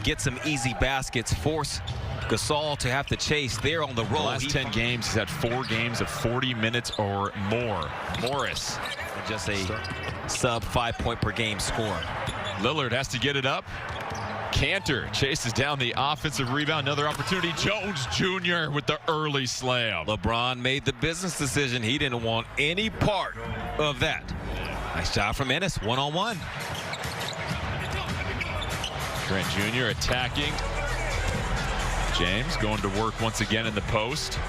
get some easy baskets, force Gasol to have to chase. There on the roll. The last 10 games, he's had 4 games of 40 minutes or more. Morris. Just a sub 5-point per game score. Lillard has to get it up. Cantor chases down the offensive rebound. Another opportunity. Jones Jr. with the early slam. LeBron made the business decision. He didn't want any part of that. Nice job from Ennis, one-on-one. Trent Jr. attacking. James going to work once again in the post.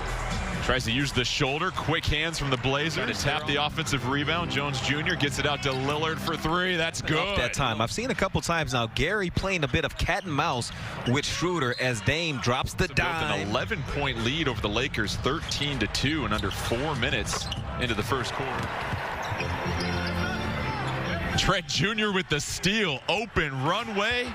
Tries to use the shoulder. Quick hands from the Blazers to tap the offensive rebound. Jones Jr. gets it out to Lillard for 3. That's good. Off that time. I've seen a couple times now Gary playing a bit of cat and mouse with Schroeder as Dame drops the dime. An 11-point lead over the Lakers, 13-2 in under 4 minutes into the first quarter. Trent Jr. with the steal. Open runway.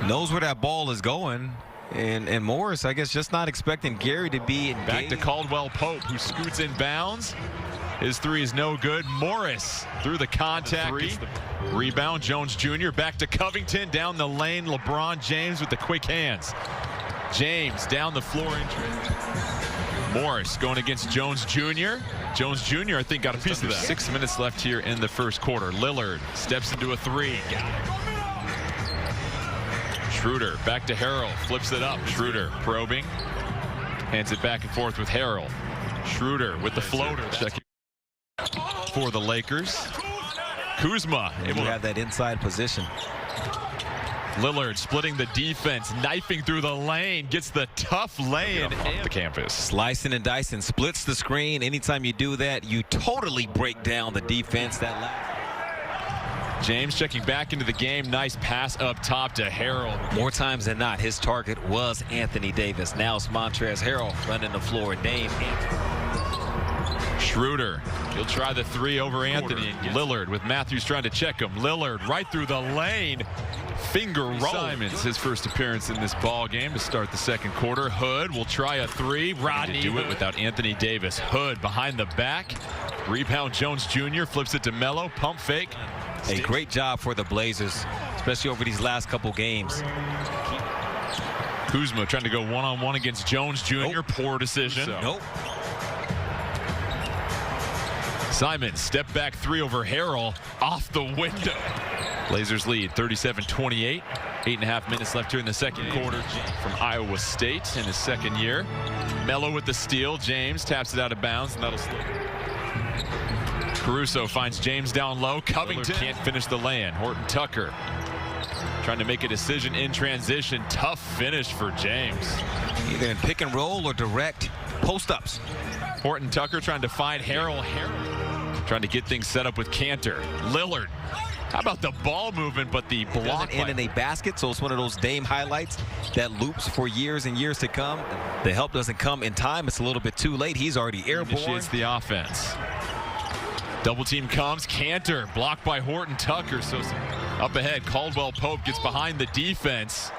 Knows where that ball is going. And Morris, I guess, just not expecting Gary to be engaged. Back to Caldwell Pope, who scoots in bounds. His 3 is no good. Morris through the contact. Rebound, Jones Jr. Back to Covington, down the lane. LeBron James with the quick hands. James down the floor. Morris going against Jones Jr. Jones Jr. I think got a piece of that. 6 minutes left here in the first quarter. Lillard steps into a 3. Got it. Schroeder back to Harrell, flips it up. Schroeder probing, hands it back and forth with Harrell. Schroeder with the floater. For the Lakers. Kuzma able to have that inside position. Lillard splitting the defense, knifing through the lane, gets the tough lay-in off the campus. Slicing and dicing, splits the screen. Anytime you do that, you totally break down the defense. James checking back into the game. Nice pass up top to Harrell. More times than not, his target was Anthony Davis. Now it's Montrezl Harrell running the floor. Dame. Schroeder. He'll try the 3 over Anthony. Lillard with Matthews trying to check him. Lillard right through the lane. Finger roll. Simons, his first appearance in this ball game to start the second quarter. Hood will try a 3. Rodney do it without Anthony Davis. Hood behind the back. Rebound Jones Jr. flips it to Melo. Pump fake. A great job for the Blazers, especially over these last couple games. Kuzma trying to go one-on-one against Jones Jr. Nope. Poor decision. Nope. Simons step back 3 over Harrell off the window. Blazers lead 37-28. 8.5 minutes left here in the second quarter. From Iowa State in his second year. Melo with the steal. James taps it out of bounds, and that'll slip. Caruso finds James down low. Covington can't finish the lay-in. Horton Tucker trying to make a decision in transition. Tough finish for James. Either in pick and roll or direct post-ups. Horton Tucker trying to find Harrell. Trying to get things set up with Cantor. Lillard. How about the ball movement, but the block end in a basket, so it's one of those Dame highlights that loops for years and years to come. The help doesn't come in time. It's a little bit too late. He's already airborne. Initiates the offense. Double team comes. Cantor blocked by Horton Tucker. So up ahead, Caldwell Pope gets behind the defense.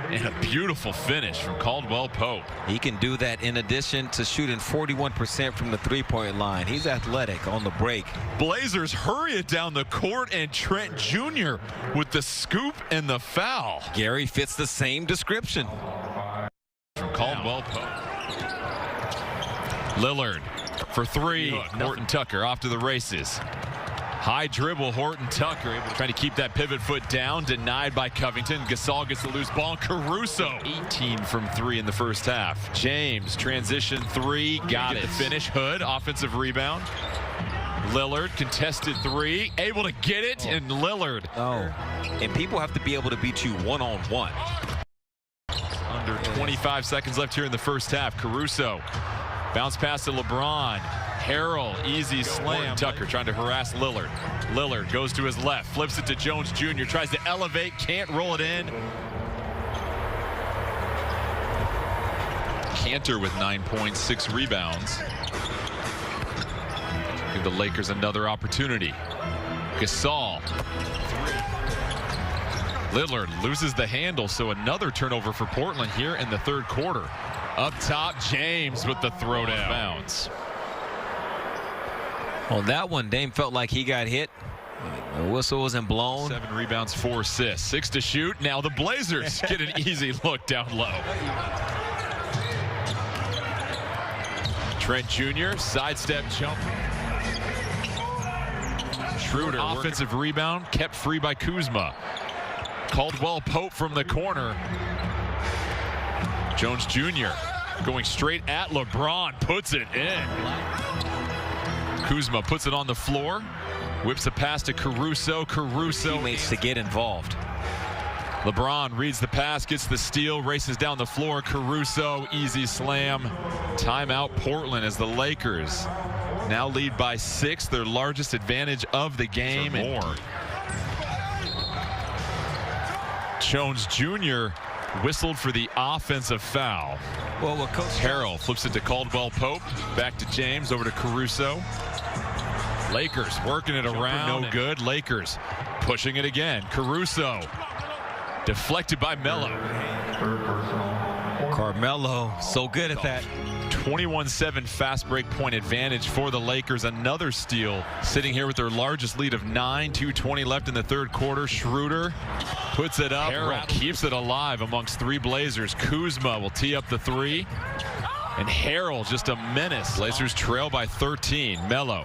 And a beautiful finish from Caldwell Pope. He can do that in addition to shooting 41% from the three-point line. He's athletic on the break. Blazers hurry it down the court, and Trent Jr. with the scoop and the foul. Gary fits the same description. From Caldwell Pope. Lillard for 3. Horton Tucker off to the races. High dribble, Horton Tucker trying to keep that pivot foot down, denied by Covington. Gasol gets the loose ball. Caruso 18 from 3 in the first half. James transition 3, got it. Finish. Hood offensive rebound. Lillard contested 3, able to get it, and Lillard. And people have to be able to beat you one-on-one. Under 25 seconds left here in the first half. Caruso bounce pass to LeBron. Harrell, easy slam. Tucker trying to harass Lillard. Lillard goes to his left, flips it to Jones Jr., tries to elevate, can't roll it in. Cantor with 9 points, 6 rebounds. Give the Lakers another opportunity. Gasol. Lillard loses the handle, so another turnover for Portland here in the third quarter. Up top, James with the throwdown. Bounce. On that one, Dame felt like he got hit The whistle wasn't blown. 7 rebounds, 4 assists. 6 to shoot. Now the Blazers get an easy look down low. Trent Jr. sidestep jump. Schroeder offensive rebound kept free by Kuzma. Caldwell Pope from the corner. Jones Jr. going straight at LeBron, puts it in. Kuzma puts it on the floor, whips a pass to Caruso. Teammates to get involved. LeBron reads the pass, gets the steal, races down the floor. Caruso, easy slam. Timeout Portland as the Lakers now lead by 6, their largest advantage of the game. And more. Jones Jr. whistled for the offensive foul. Well, what Coach Harrell flips it to Caldwell Pope, back to James, over to Caruso. Lakers working it around, no good. Lakers pushing it again. Caruso deflected by Melo. Carmelo, so good at that. 21-7 fast break point advantage for the Lakers. Another steal, sitting here with their largest lead of 9. 2:20 left in the third quarter. Schroeder puts it up. Harrell keeps it alive amongst 3 Blazers. Kuzma will tee up the 3. And Harrell just a menace. Blazers trail by 13. Melo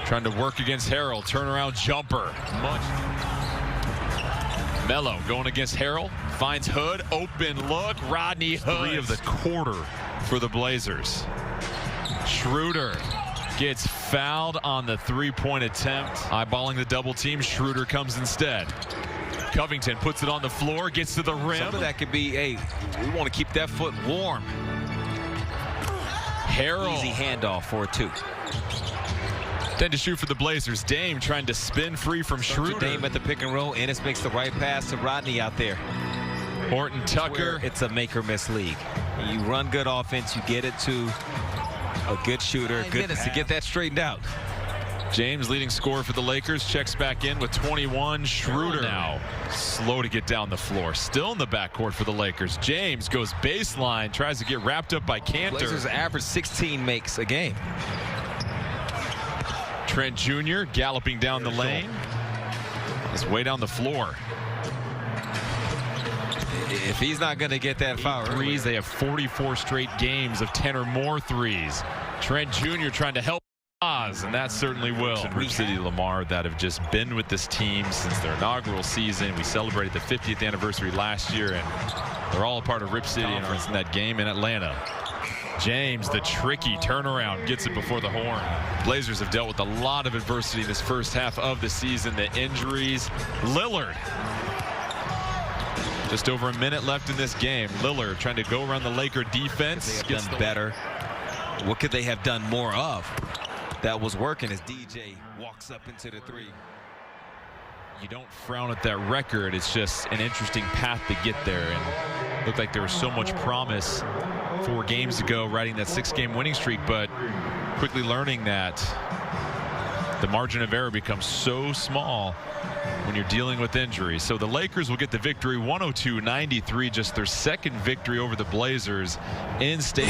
trying to work against Harrell. Turnaround jumper. Melo going against Harrell. Finds Hood. Open look. Rodney Hood. 3 of the quarter for the Blazers. Schroeder gets fouled on the 3-point attempt. Eyeballing the double team. Schroeder comes instead. Covington puts it on the floor. Gets to the rim. Some of that could be, hey, we want to keep that foot warm. Harrell. Easy handoff for 2. Then to shoot for the Blazers. Dame trying to spin free from Schroeder. Dame at the pick and roll. Ennis makes the right pass to Rodney out there. Horton Tucker. It's a make or miss league. You run good offense, you get it to a good shooter. Good minutes to get that straightened out. James, leading scorer for the Lakers, checks back in with 21. Schroeder now slow to get down the floor. Still in the backcourt for the Lakers. James goes baseline, tries to get wrapped up by Cantor. Blazers average 16 makes a game. Trent Jr. galloping down the lane. He's way down the floor. If he's not going to get that foul. Threes, they have 44 straight games of 10 or more threes. Trent Jr. trying to help Oz, and that certainly will. Rip City Lamar that have just been with this team since their inaugural season. We celebrated the 50th anniversary last year, and they're all a part of Rip City Conference in that game in Atlanta. James, the tricky turnaround, gets it before the horn. Blazers have dealt with a lot of adversity this first half of the season. The injuries. Lillard. Just over a minute left in this game. Lillard trying to go around the Laker defense. Gets done better. What could they have done more of that was working as DJ walks up into the 3? You don't frown at that record. It's just an interesting path to get there. And looked like there was so much promise 4 games ago, riding that 6-game winning streak, but quickly learning that the margin of error becomes so small when you're dealing with injuries. So the Lakers will get the victory, 102-93, just their 2nd victory over the Blazers in state.